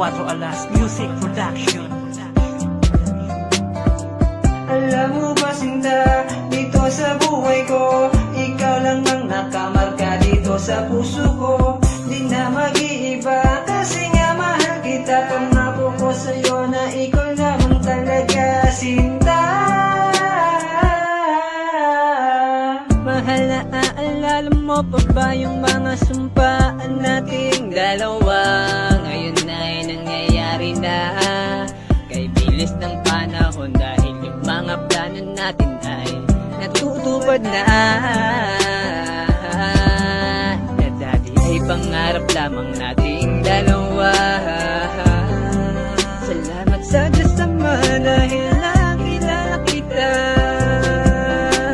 4 Alas Music Production. Alam mo ba Sinta, dito sa buhay ko, ikaw lang ang nakamarka dito sa puso ko. Di na mag-iiba kasi nga mahal kita. Pangako ko sa'yo na ikaw lamang talaga, Sinta. Mahal na aalala mo pa ba yung mga sumpaan nating dalawa? Ngayon na'y nangyayari na, kay bilis ng panahon, dahil yung mga plano natin ay natutupad na. Na dati ay pangarap lamang nating dalawa. Salamat sa Diyos Ama dahil nakilala kita.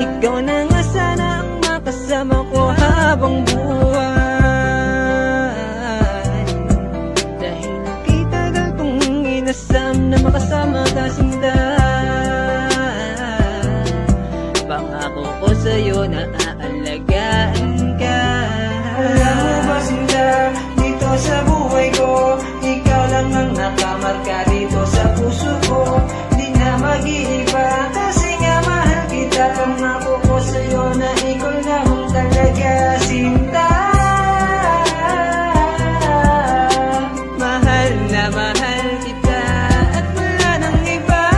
Ikaw na nga sana ang makasama ko habang buhay. Dahil nakitagal kong inasam na makasama ka, Sinta. Pangako ko sa'yo na aalagaan ka. Alam mo ba Sinta, dito sa buhay ko, ikaw lang ang nakamarka dito sa puso ko. Di na mag-iiba kasi nga mahal kita. Pangako ko sa'yo na ikaw lamang talaga, Sinta. Mahal na mahal kita at wala nang iba.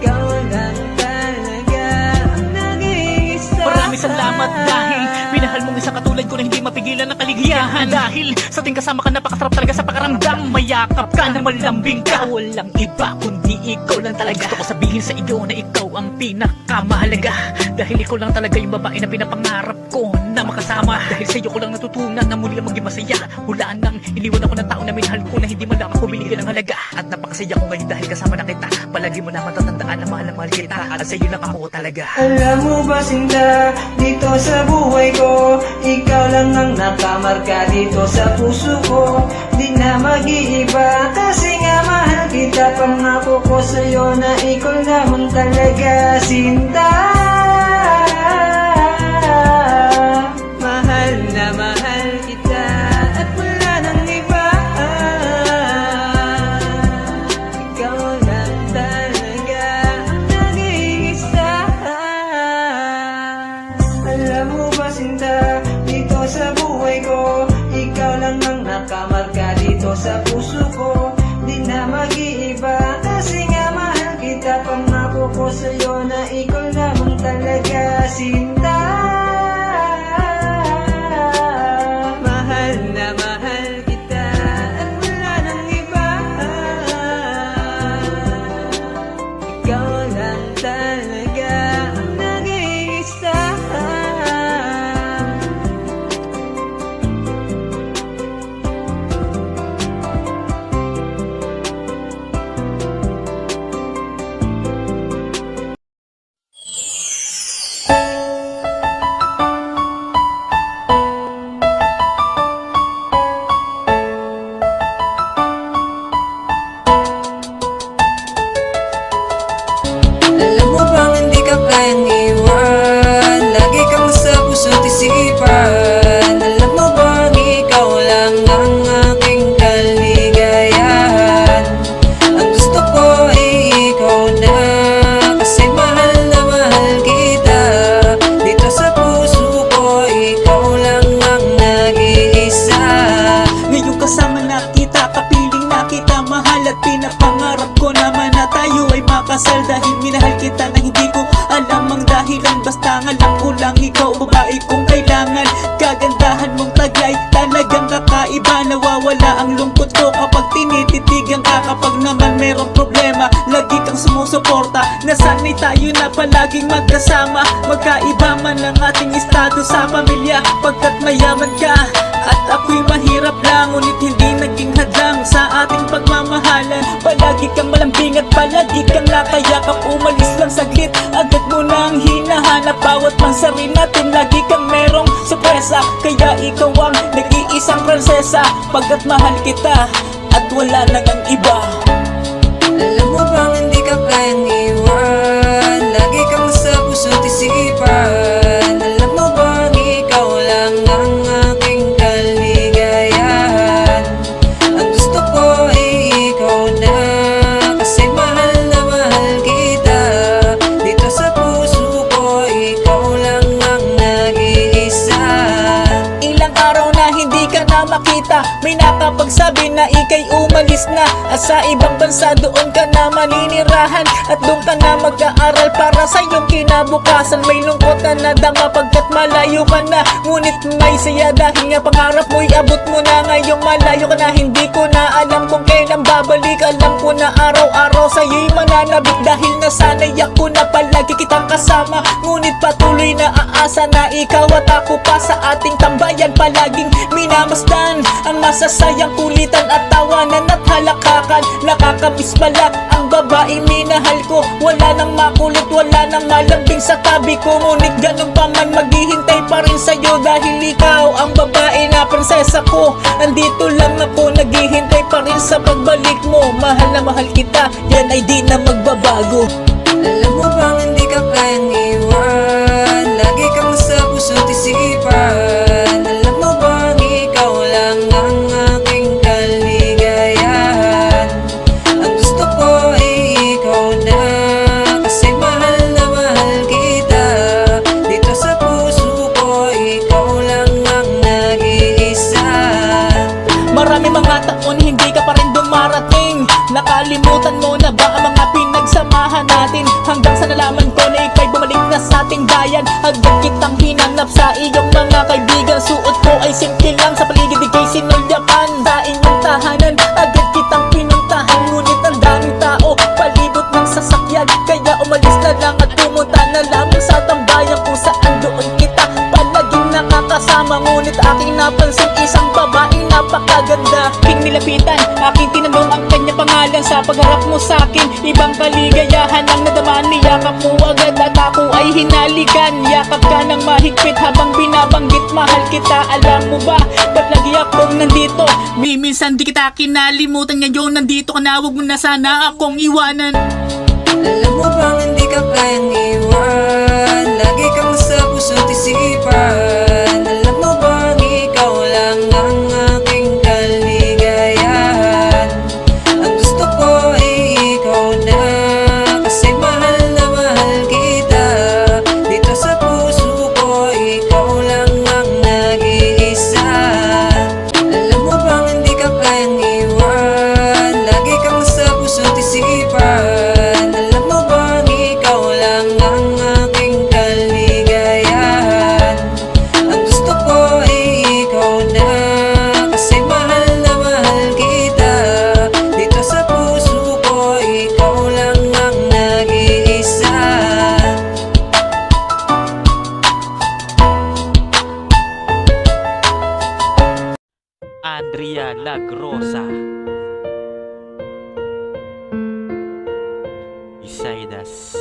Ikaw lang talaga ang nag-iisa. Maraming salamat dahil pinahal mong isang katulad ko na hindi mapigilan ng kaligayahan. Dahil sa ating kasama ka, napakasarap talaga sa pakaramdam. Mayakap ka na malambing ka, walang iba kundi ikaw lang talaga. Gusto ko sabihin sa iyo na ikaw ang pinakamahalaga, dahil ikaw lang talaga yung babae na pinapangarap ko na makasama. Dahil sa iyo ko lang natutunan na muli ang maging masaya. Mula nang iniwan ako ng tao na minahal ko na hindi man lang ako binigyan ng halaga. At napakasaya ko ngayon dahil kasama na kita. Palagi mo na matatandaan na mahal na mahal kita, at sa iyo lang ako talaga. Alam mo ba Sinta, dito sa buhay ko, ikaw lang ang nakamarka dito sa puso ko. Di na mag-iiba kasi nga mahal kita. Pangako ko sa'yo na ikaw lamang talaga, Sinta. Mahal na mahal kita at wala nang iba. Ikaw lang talaga ang nag-iisa. Alam mo ba Sinta, dito sa buhay ko, ikaw lang ang nakamarka dito sa puso ko. Di na mag-iiba kasi nga mahal kita. Pangako ko sa'yo na ikaw lamang talaga, Sinta. Mahal na mahal kita at wala nang iba. Ikaw lang talaga ang nag-iisa. Alam mo bang hindi ka kayang iwan? Lagi kang sa puso't isipan. Alam mo bang ikaw lang ang aking kaligayahan? Ang gusto ko ay ikaw na, kasi mahal na mahal kita. Dito sa puso ko, ikaw lang ang nag-iisa. Ngayong kasama na kita, kapiling na kita, mahal at pinapangarap ko naman na tayo ay makasal. Dahil minahal kita na hindi ko alam ang dahilan, basta alam ko lang ikaw babae kong kailangan. Kagandahan mong taglay, talagang kakaiba. Nawawala ang lungkot ko kapag tinititigan ka. Kapag naman merong problema, lagi kang sumusuporta. Nasanay tayo na palaging magkasama. Magkaiba man ang ating estado sa pamilya, pagkat mayaman ka at ako'y mahirap lang. Ngunit hindi naging hadlang sa ating pagmamahalan. Palagi kang malambing at palagi kang nakayakap. Umalis lang saglit, agad mo nang hinahanap. Bawat mansarin natin, lagi kang merong sorpresa. Kaya ikaw ang nag-iisang prinsesa, pagkat mahal kita at wala nang ang iba. Alam mo bang hindi ka kayang iwan? Lagi kang sa puso't isipan. Alam mo bang ikaw lang ang aking kaligayahan? May nakapagsabi na ikay umalis na at sa ibang bansa doon ka na maninirahan at doon ka na mag-aaral para sa iyong kinabukasan. May lungkot na nadama pagkat malayo ka na, ngunit may saya dahil nga pangarap mo'y abot mo na. Ngayong malayo ka na, hindi ko na alam kung kailan babalik. Alam ko na araw-araw sa'yo'y mananabik dahil nasanay ako na palagi kitang kasama. Ngunit patuloy na aasa na ikaw at ako pa sa ating tambayan, palaging minamasdan ang masasayang kulitan at tawanan at halakakan. Nakakamiss pala ang babae minahal ko, wala nang makulit, wala nang malambing sa tabi ko. Ngunit ganun pa man maghihintay pa rin sa'yo dahil ikaw ang babae na prinsesa ko. Andito lang ako, naghihintay pa rin sa pagbalik mo. Mahal na mahal kita, yan ay di na magbabago. Alam mo bang hindi ka kayang iwan? Lagi kang sa puso't isipan. Alam mo bang ikaw lang ang aking kaligayahan? Ang gusto ko ay ikaw na, kasi mahal na mahal kita. Dito sa puso ko, ikaw lang ang nag-iisa. Marami mga taon hindi ka pa rin dumarating. Nakalimutan mo na ba ang mga pinagsamahan natin? Hanggang sa nalaman ko na ika'y bumalik na sa ating bayan. Agad kitang hinanap sa iyong mga kaibigan. Suot ko ay simple lang, sa paligid ika'y sinulyapan. Sa inyong tahanan, agad kitang pinuntahan. Ngunit ang daming tao, palibot ng sasakyan. Kaya umalis na lang at pumunta na lamang sa tambayan kung saan doon kita palaging nakakasama. Ngunit aking napansin isang babaeng napakaganda. Aking nilapitan, aking tinanong ang kanya pangalan. Sa pagharap mo sa'kin, ibang kaligayahan ang nadama. Niyakap mo agad at ako ay hinalikan. Yakap ka ng mahigpit habang binabanggit mahal kita. Alam mo ba, ba't lagi akong nandito? Minsan di kita kinalimutan, ngayon nandito ka na, huwag mo na sana akong iwanan. Alam mo bang hindi ka kayang iwan? Lagi kang sa puso't isipan. Alam mo bang ikaw lang ang aking kaligayahan? Ang gusto ko ay ikaw na, kasi mahal na mahal kita. Dito sa puso ko, ikaw lang ang nag-iisa. Alam mo bang hindi ka kayang iwan? Lagi kang sa puso't isipan. Andrea Lagrosa, Isaidas.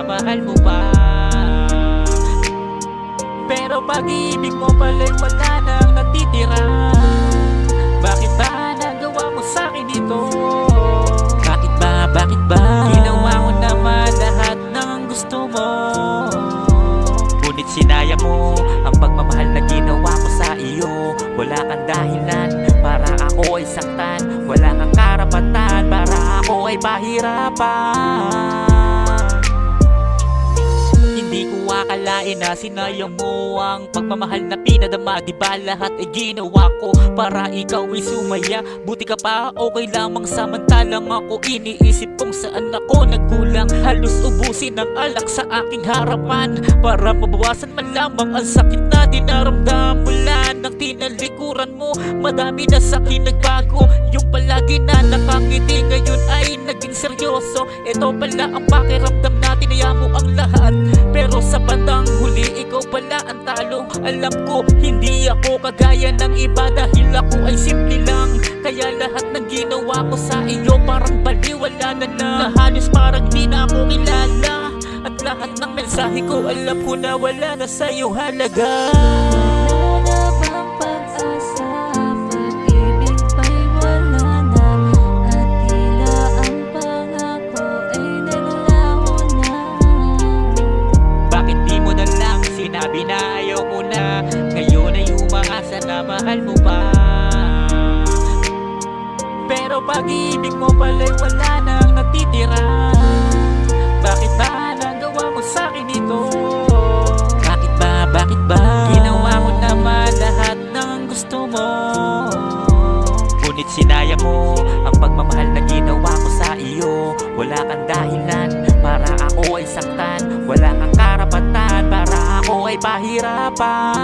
Mahal mo pa, pero pag-ibig mo pala'y wala nang natitira. Bakit ba nagawa mo sa'kin ito? Bakit ba ginawa mo naman lahat ng gusto mo? Ngunit sinaya mo ang pagmamahal na ginawa ko sa iyo. Wala kang dahilan para ako ay saktan. Wala kang karapatan para ako ay pahirapan. Hindi ko akala akalain na sinayang mo ang pagmamahal na pinadama. Di ba lahat ay ginawa ko para ikaw ay sumaya? Buti ka pa, okay lamang, samantalang ako iniisip kung saan ako nagkulang. Halos ubusin ang alak sa aking harapan para mabawasan man lamang ang sakit na dinaramdam. Mula nang tinalikuran mo, madami na sa'kin nagbago. Yung palagi na nakangiti ngayon ay naging seryoso. Ito pala ang pakiramdam natin,aya mo ang lahat, pero sa bandang huli ikaw pala ang talo. Alam ko hindi ako kagaya ng iba dahil ako ay simple lang. Kaya lahat ng ginawa ko sa iyo parang baliwala na lang. Halos parang di na ako kilala. At lahat ng mensahe ko alam ko na wala na sa'yo halaga. Wala bang pag-asa, pag-ibig ba'y wala na, at tila ang pangako ay naglaho na. Bakit di mo na lang sinabi na ayaw mo na? Ngayon ay umaasa na mahal mo pa, pero pag-ibig mo pala'y wala nang natitira. Bakit ba nagawa mo sa'kin ito? Bakit ba? Ginawa mo naman lahat ng gusto mo, ngunit sinaya mo ang pagmamahal na ginawa ko sa iyo. Wala kang dahilan para ako ay saktan, wala kang karapatan para ako ay pahirapan.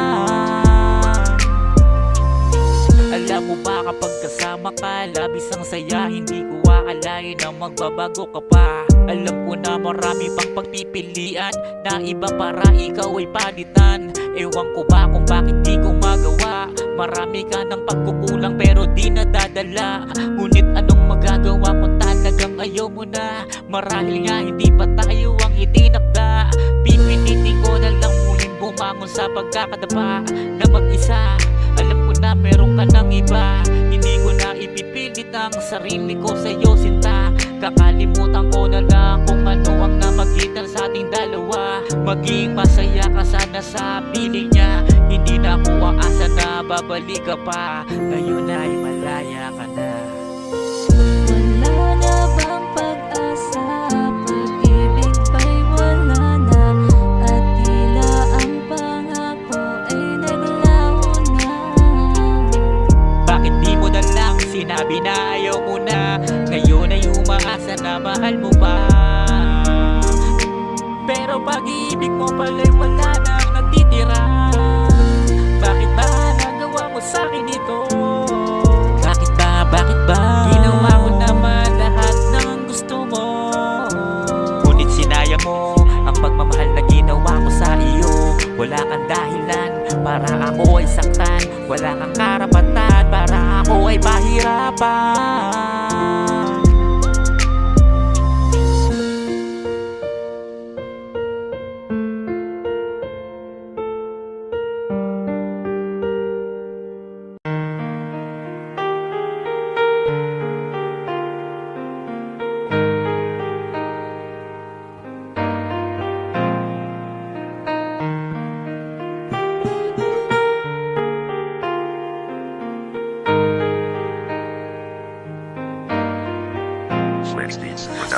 Alam mo ba kapag kasama ka, labis ang saya. Hindi ko akalain na magbabago ka pa. Alam ko na marami pang pagpipilian na iba para ikaw ay palitan. Ewan ko ba kung bakit di ko magawa. Marami ka ng pagkukulang pero di nadadala. Ngunit anong magagawa mo, talagang ayaw mo na. Marahil nga hindi pa tayo ang itinakda. Pipilitin ko na lang muling bumangon sa pagkakadapa na mag-isa. Alam ko na meron ka ng iba, hindi ko na ipipilit ang sarili ko sa'yo, sinta. Kakalimutan ko na lang kung ano ang namagitan sa ating dalawa. Maging masaya ka sana sa piling niya. Hindi na ako aasa na babalik ka pa. Ngayon ay malaya ka na. Wala na bang pag-asa, pag-ibig ba'y wala na, at tila ang pangako ay naglaho na. Bakit di mo na lang sinabi na ayaw mo na? Ngayon ay umaasa na mahal mo pa, pero pag-ibig mo pala'y wala nang natitira. Bakit ba nagawa mo sa'kin ito? Bakit ba? Ginawa mo naman lahat ng gusto mo, ngunit sinaya mo ang pagmamahal na ginawa ko sa iyo. Wala kang dahilan para ako ay saktan, wala kang karapatan para ako ay pahirapan.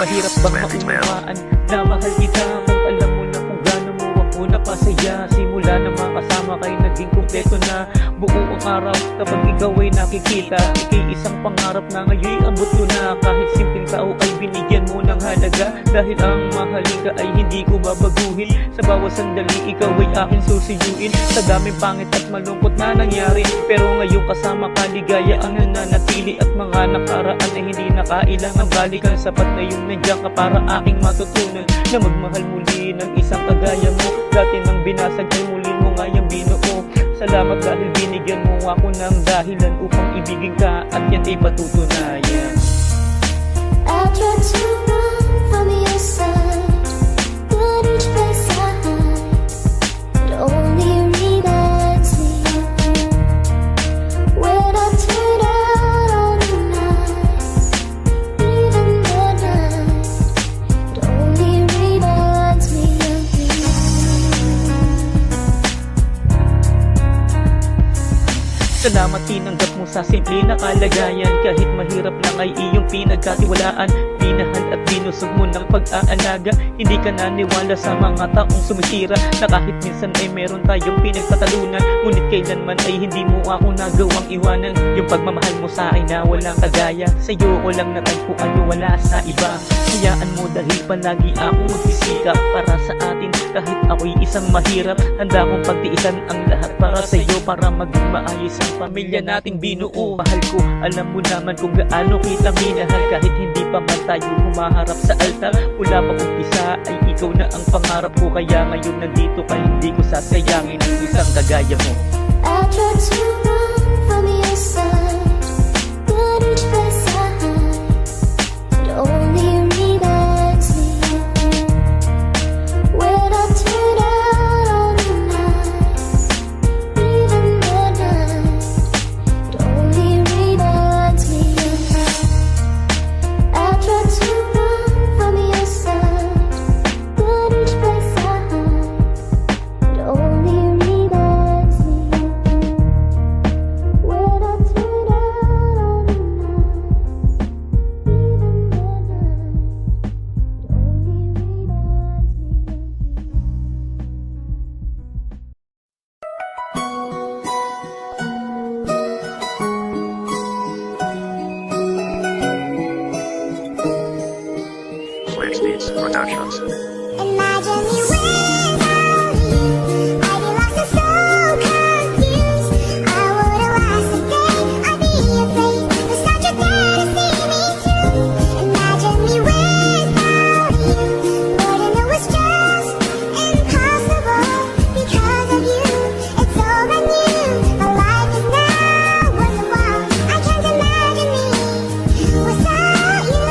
Mahirap bang maunawaan na mahal kita kung alam mo na kung gaano mo ako napasaya? Simula na makasama kay naging kumpleto na buo ang araw kapag ikaw ay nakikita. Ika'y isang pangarap na ngayon abot ko na. Kahit simpleng tao ay binigyan mo ng halaga, dahil ang mahalin ka ay hindi ko babaguhin. Sa bawat sandali ikaw ay aking susuyuin. Sa daming pangit at malungkot na nangyari, pero ngayon kasama ka ligaya ang nananatili. At mga nakaraan ay hindi na kailangan balikan. Sapat na yung nandiyan ka para aking matutunan na magmahal muli ng isang kagaya mo. Dati nang binasag ay muli mo nga yung binuo. Salamat dahil binigyan mo ako ng dahilan upang ibigin ka, at yan ay patutunayan. I try to run from your side, but each place I hide, it only reminds me of you. When I turn out on the night, even the night, it only reminds me of you. Salamat tinanggap mo sa simple na kalagayan. Kahit mahirap lang ay iyong pinagkatiwalaan. pinahal at binusog mo ng pag-aalaga. Hindi ka naniwala sa mga taong sumisira, na kahit minsan ay meron tayong pinagtatalunan, ngunit kailanman ay hindi mo ako nagawang iwanan. Yung pagmamahal mo sa akin na walang kagaya, sa'yo ko lang natagpuan yung wala sa iba. Hayaan mo dahil palagi ako magsisikap para sa atin. Kahit ako'y isang mahirap, handa kong pagtiisan ang lahat para sa'yo, para maging maayos ang pamilya nating binuo. Mahal ko, alam mo naman kung gaano kita minahal, kahit hindi pa man tayo humaharap sa altar. Mula pa umpisa ay ikaw na ang pangarap ko, kaya ngayon nandito ka, hindi ko sasayangin ang isang kagaya mo. I try to run from your side, but each place I hide, it only reminds me of you. When I turn out all the nights, even the night, it only reminds me of you. I try to run from your side, but each place I hide, it only reminds me of you. When I turn out all the night, even the night, it only Slaves Beats Productions. Imagine me without you. I'd be lost and so confused. I wouldn't last a day. I'd be afraid the start you're there to see me through. Imagine me without you. Lord, I know it's just impossible because of you. It's all I knew. My life is now worthwhile. I can't imagine me without you.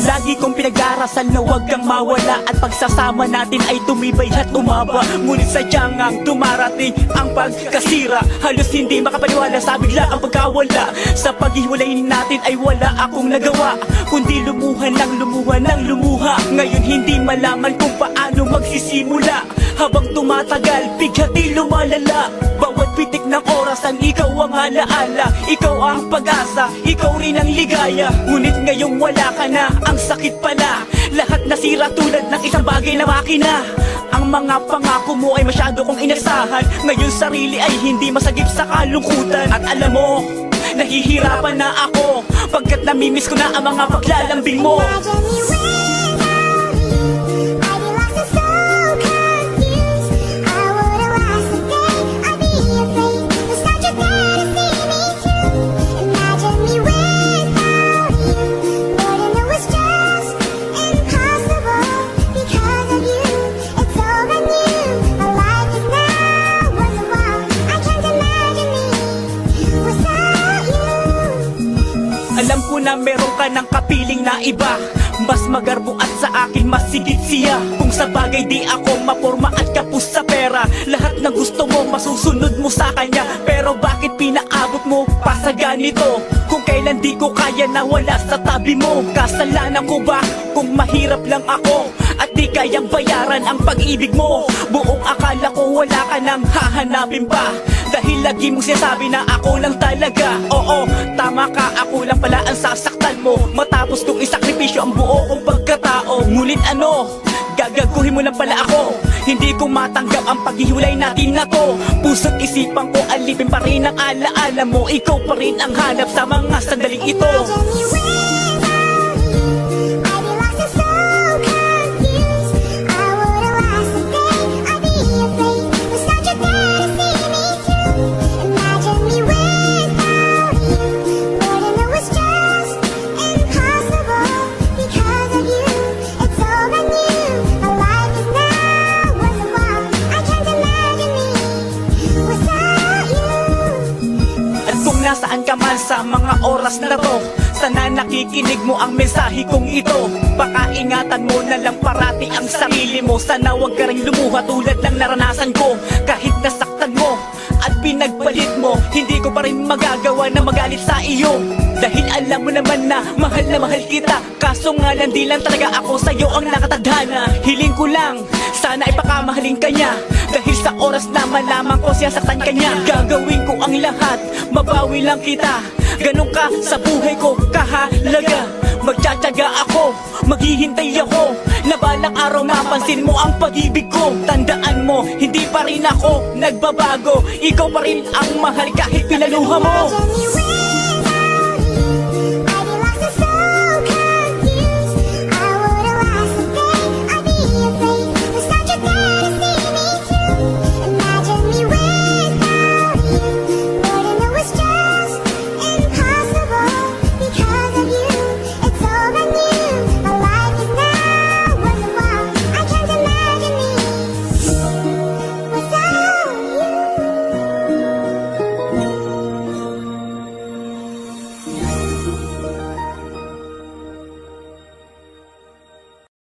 Lagi kong pinag-arasal na huwag kang mawala, at pagsasama natin ay tumibay at umaba. Ngunit sadyang ang dumarating ang pagkasira, halos hindi makapaniwala sa bigla ang pagkawala. Sa paghiwalay natin ay wala akong nagawa, kundi lumuha ng lumuha ng lumuha. Ngayon hindi malaman kung paano magsisimula. Habang tumatagal, bighati lumalala. Bawat pitik ng oras ang ikaw ang alaala. Ikaw ang pag-asa, ikaw rin ang ligaya. Ngunit ngayong wala ka na, ang sakit pala. Lahat nasira tulad ng isang bagay na makina. Ang mga pangako mo ay masyado kong inasahan. Ngayon sarili ay hindi masagip sa kalungkutan. At alam mo, nahihirapan na ako, pagkat namimiss ko na ang mga paglalambing mo. Imagine me without you. I'd be lost and so confused. I wouldn't last a day. I'd be afraid the start you're there to see me through. Imagine me without you. Lord, I know it's just impossible because of you. It's all I knew. My life is now worthwhile. I can't imagine me without you. Alam ko na meron ka ng kapiling na iba, mas magarbo at sa akin mas sigit siya. Kung sa bagay di ako maporma at kapos sa pera, lahat ng gusto mo masusunod mo sa kanya. Pero bakit pinaabot mo pa sa ganito, kung kailan di ko kaya na wala sa tabi mo? Kasalanan ko ba kung mahirap lang ako at di kayang bayaran ang pag-ibig mo? Buong akala ko wala ka nang hahanapin pa, dahil lagi mong sinasabi na ako lang talaga. Oo, tama ka, ako lang pala ang sasaktan mo, matapos kong isakripisyo ang buo kong pagkatao. Ngunit ano, gagaguhin mo lang pala ako. Hindi ko matanggap ang paghiwalay natin na to. Puso't isipan ko, alipin pa rin ang alaala mo. Ikaw pa rin ang hanap sa mga sandaling ito. Imagine me without you. I'd be lost and so confused. I wouldn't last a day. I'd be afraid the start you're there to see me through. Imagine me without you. Lord, I know it's just impossible because of you. It's all I knew. My life is now worthwhile. I can't imagine me without you. At kung nasaan ka man sa mga oras na to, sana nakikinig mo ang mensahe kong ito. Baka ingatan mo na lang parati ang sarili mo. Sana wag ka rin lumuha tulad ng naranasan ko. Kahit nasaktan mo at pinagpalit mo, hindi ko pa rin magagawa na magalit sa iyo. Dahil alam mo naman na mahal kita. Kaso nga lang di lang talaga ako sa'yo ang nakatadhana. Hiling ko lang, sana ipakamahalin ka niya, dahil sa oras na malaman ko siyasaktan ka niya. Gagawin ko ang lahat, mabawi lang kita. Ganun ka sa buhay ko kahalaga. magtsatsaga ako, maghihintay ako na balang araw mapansin mo ang pag-ibig ko. Tandaan mo, hindi pa rin ako nagbabago, ikaw pa rin ang mahal kahit pinaluha mo.